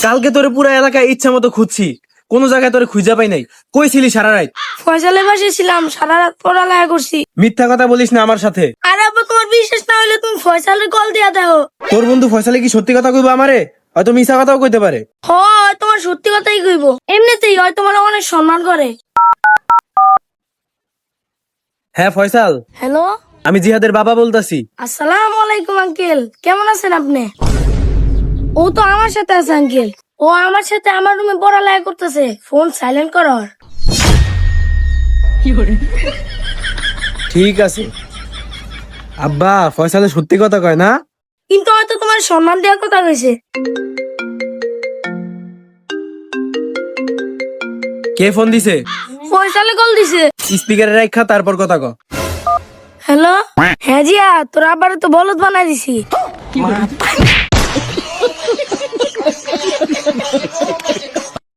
কালকে তোরে পুরো এলাকায় ইচ্ছা মতো খুঁজছি, কোন জায়গায় তোরে খুঁজে পাই নাই। কই ছিলি সারা রাত? ফয়সালের বাসে ছিলাম, সারা রাত পড়ালেখা করছি। মিথ্যা কথা বলিস না আমার সাথে। আরে আব্বা, তোমার বিশ্বাস না হলে তুমি ফয়সালের কল দিয়া দেখো। তোর বন্ধু ফয়সালে কি সত্যি কথা কইবো আমারে? হয়তো মিথ্যা কথাও কইতে পারে। হয় তোমার সত্যি কথাই কইব, এমনিতেই হয় তোমার অনেক সম্মান করে। হ্যাঁ ফয়সাল, হ্যালো, আমি জিহাদের বাবা বলতাছি। আসসালামু আলাইকুম আঙ্কেল, কেমন আছেন আপনি? ও তো আমার সাথে আছে আঙ্কেল, ও আমার সাথে আমার রুমে পড়ালেখা করতেছে। ফোন সাইলেন্ট করো। ঠিক আছে আব্বা, ফয়সালে সত্যি কথা কয় না? কিন্তু হয়তো তোমার সম্মান দেওয়ার কথা কইছে। কে ফোন দিছে? ফয়সালে কল দিছে। স্পিকারে রাখা তারপর কথা ক। হ্যালো, হ্যাঁ জিয়া, তোর আবার তো বলদ বানাই দিছি।